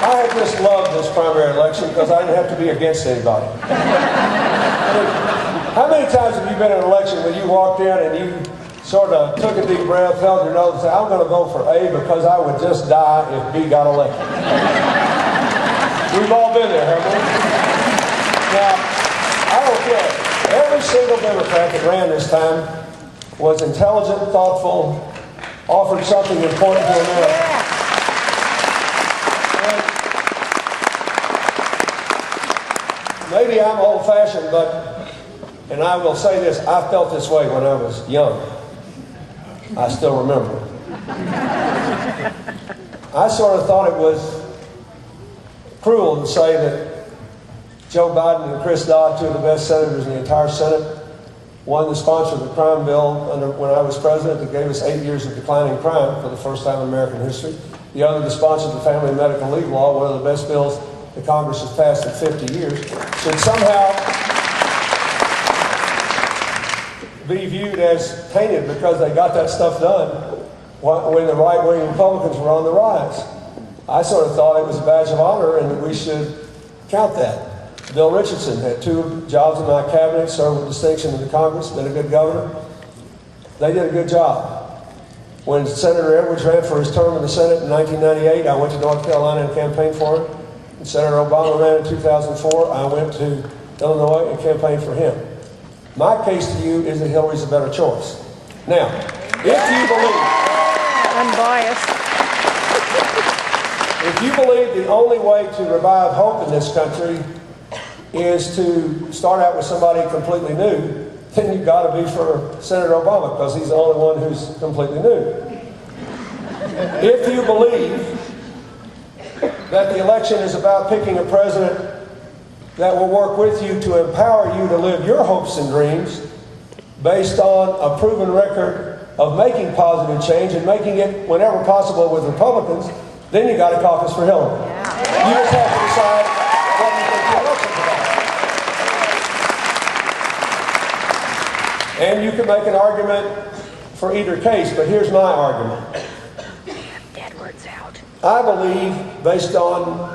I just loved this primary election because I didn't have to be against anybody. How many times have you been in an election when you walked in and you sort of took a deep breath, held your nose, and said, I'm going to vote for A because I would just die if B got elected? We've all been there, haven't we? Now, I don't care. Every single Democrat that ran this time was intelligent, thoughtful, offered something important to America. Maybe I'm old-fashioned, and I will say this, I felt this way when I was young. I still remember. I sort of thought it was cruel to say that Joe Biden and Chris Dodd, two of the best senators in the entire Senate, one the sponsor of the crime bill when I was president that gave us 8 years of declining crime for the first time in American history. The other the sponsor of the family medical leave law, one of the best bills the Congress has passed in 50 years, should somehow be viewed as tainted because they got that stuff done when the right-wing Republicans were on the rise. I sort of thought it was a badge of honor and that we should count that. Bill Richardson had 2 jobs in my cabinet, served with distinction in the Congress, been a good governor. They did a good job. When Senator Edwards ran for his term in the Senate in 1998, I went to North Carolina and campaigned for him. When Senator Obama ran in 2004, I went to Illinois and campaigned for him. My case to you is that Hillary's a better choice. Now, if you believe... Unbiased. If you believe the only way to revive hope in this country is to start out with somebody completely new, then you've got to be for Senator Obama because he's the only one who's completely new. If you believe that the election is about picking a president that will work with you to empower you to live your hopes and dreams based on a proven record of making positive change and making it whenever possible with Republicans, then you got to caucus for Hillary. You just have to decide what you think the election's about. And you can make an argument for either case, but here's my argument. Edward's out. I believe, based on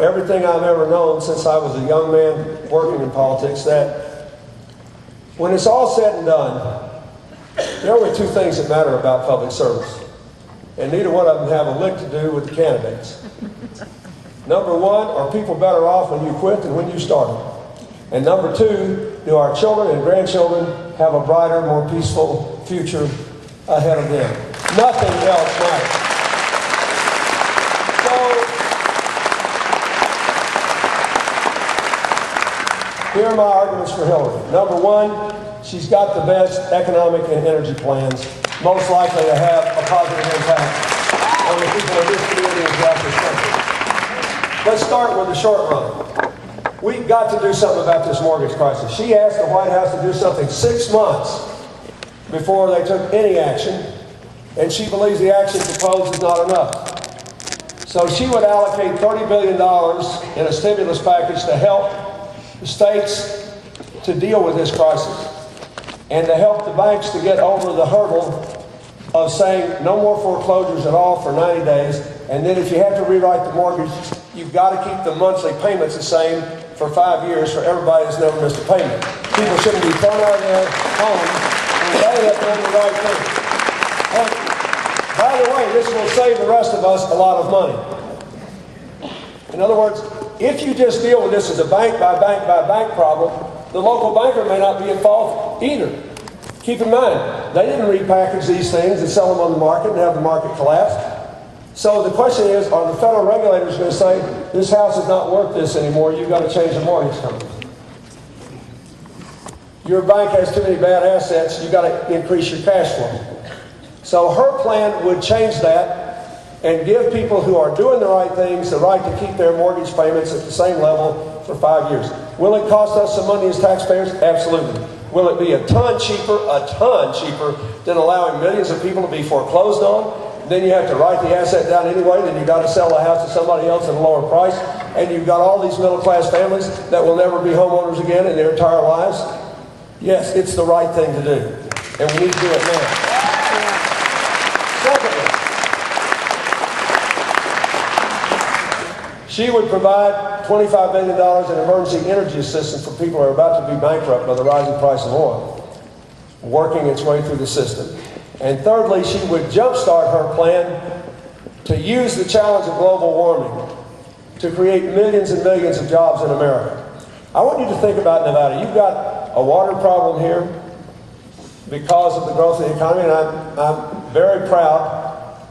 everything I've ever known since I was a young man working in politics, that when it's all said and done, there are only 2 things that matter about public service. And neither one of them have a lick to do with the candidates. Number 1, are people better off when you quit than when you started? And number 2, do our children and grandchildren have a brighter, more peaceful future ahead of them? Nothing else matters. Here are my arguments for Hillary. Number 1, she's got the best economic and energy plans, most likely to have a positive impact on the people of this community and throughout this country. Let's start with the short run. We've got to do something about this mortgage crisis. She asked the White House to do something 6 months before they took any action, and she believes the action proposed is not enough. So she would allocate $30 billion in a stimulus package to help the states to deal with this crisis and to help the banks to get over the hurdle of saying no more foreclosures at all for 90 days, and then if you have to rewrite the mortgage, you've got to keep the monthly payments the same for 5 years for everybody that's never missed a payment. People shouldn't be thrown out of their homes and they have done the right thing. And by the way, this will save the rest of us a lot of money. In other words, if you just deal with this as a bank by bank by bank problem, the local banker may not be involved either. Keep in mind, they didn't repackage these things and sell them on the market and have the market collapse. So the question is, are the federal regulators going to say, this house is not worth this anymore, you've got to change the mortgage company? Your bank has too many bad assets, you've got to increase your cash flow. So her plan would change that and give people who are doing the right things the right to keep their mortgage payments at the same level for 5 years. Will it cost us some money as taxpayers? Absolutely. Will it be a ton cheaper than allowing millions of people to be foreclosed on? Then you have to write the asset down anyway, then you've got to sell the house to somebody else at a lower price, and you've got all these middle-class families that will never be homeowners again in their entire lives? Yes, it's the right thing to do, and we need to do it now. Secondly, She would provide $25 billion in emergency energy assistance for people who are about to be bankrupt by the rising price of oil, working its way through the system. And thirdly, she would jumpstart her plan to use the challenge of global warming to create millions and millions of jobs in America. I want you to think about Nevada. You've got a water problem here because of the growth of the economy, and I'm very proud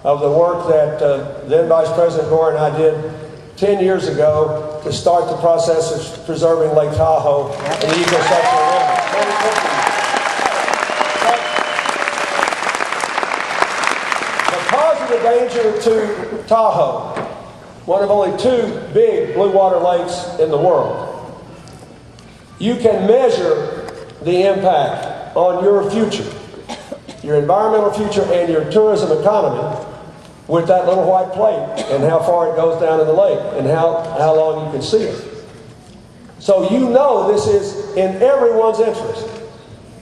of the work that then Vice President Gore and I did 10 years ago to start the process of preserving Lake Tahoe and the ecosystem around it. The positive danger to Tahoe, one of only 2 big blue water lakes in the world, you can measure the impact on your future, your environmental future and your tourism economy with that little white plate and how far it goes down in the lake and how long you can see it. So you know this is in everyone's interest.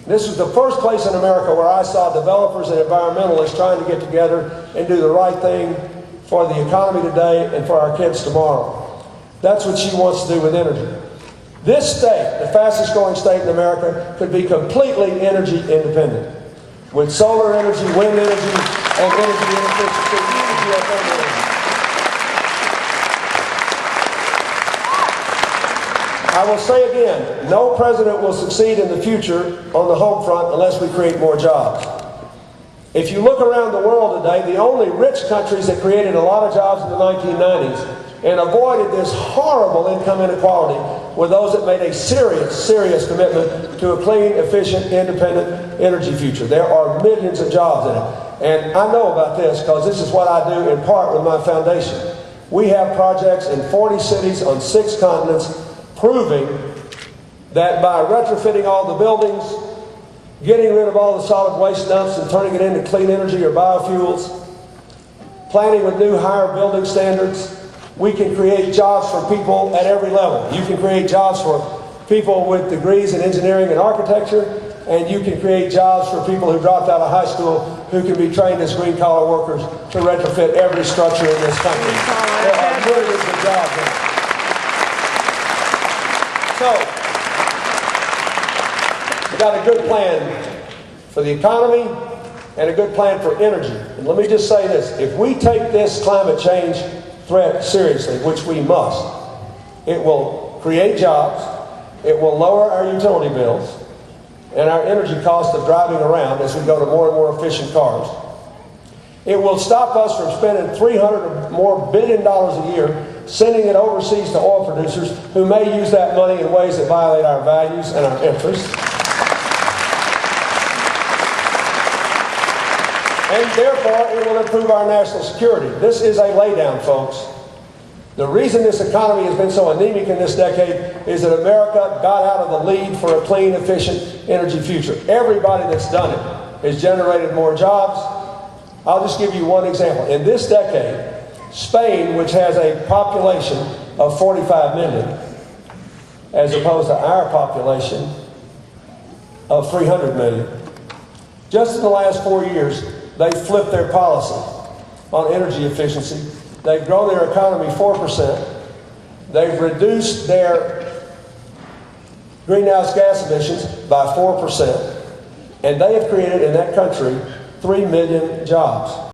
This was the first place in America where I saw developers and environmentalists trying to get together and do the right thing for the economy today and for our kids tomorrow. That's what she wants to do with energy. This state, the fastest growing state in America, could be completely energy independent with solar energy, wind energy, and energy efficiency. I will say again, no president will succeed in the future on the home front unless we create more jobs. If you look around the world today, the only rich countries that created a lot of jobs in the 1990s and avoided this horrible income inequality were those that made a serious commitment to a clean, efficient, independent energy future. There are millions of jobs in it. And I know about this because this is what I do in part with my foundation. We have projects in 40 cities on 6 continents proving that by retrofitting all the buildings, getting rid of all the solid waste dumps and turning it into clean energy or biofuels, planning with new higher building standards, we can create jobs for people at every level. You can create jobs for people with degrees in engineering and architecture, and you can create jobs for people who dropped out of high school who can be trained as green-collar workers to retrofit every structure in this country. There are millions of jobs in it. So, we've got a good plan for the economy and a good plan for energy. And let me just say this. If we take this climate change threat seriously, which we must, it will create jobs, it will lower our utility bills and our energy cost of driving around as we go to more and more efficient cars. It will stop us from spending $300 or more billion a year sending it overseas to oil producers who may use that money in ways that violate our values and our interests. And therefore, it will improve our national security. This is a laydown, folks. The reason this economy has been so anemic in this decade is that America got out of the lead for a clean, efficient energy future. Everybody that's done it has generated more jobs. I'll just give you one example. In this decade, Spain, which has a population of 45 million, as opposed to our population of 300 million, just in the last 4 years, they flipped their policy on energy efficiency. They've grown their economy 4%. They've reduced their greenhouse gas emissions by 4%. And they have created in that country 3 million jobs.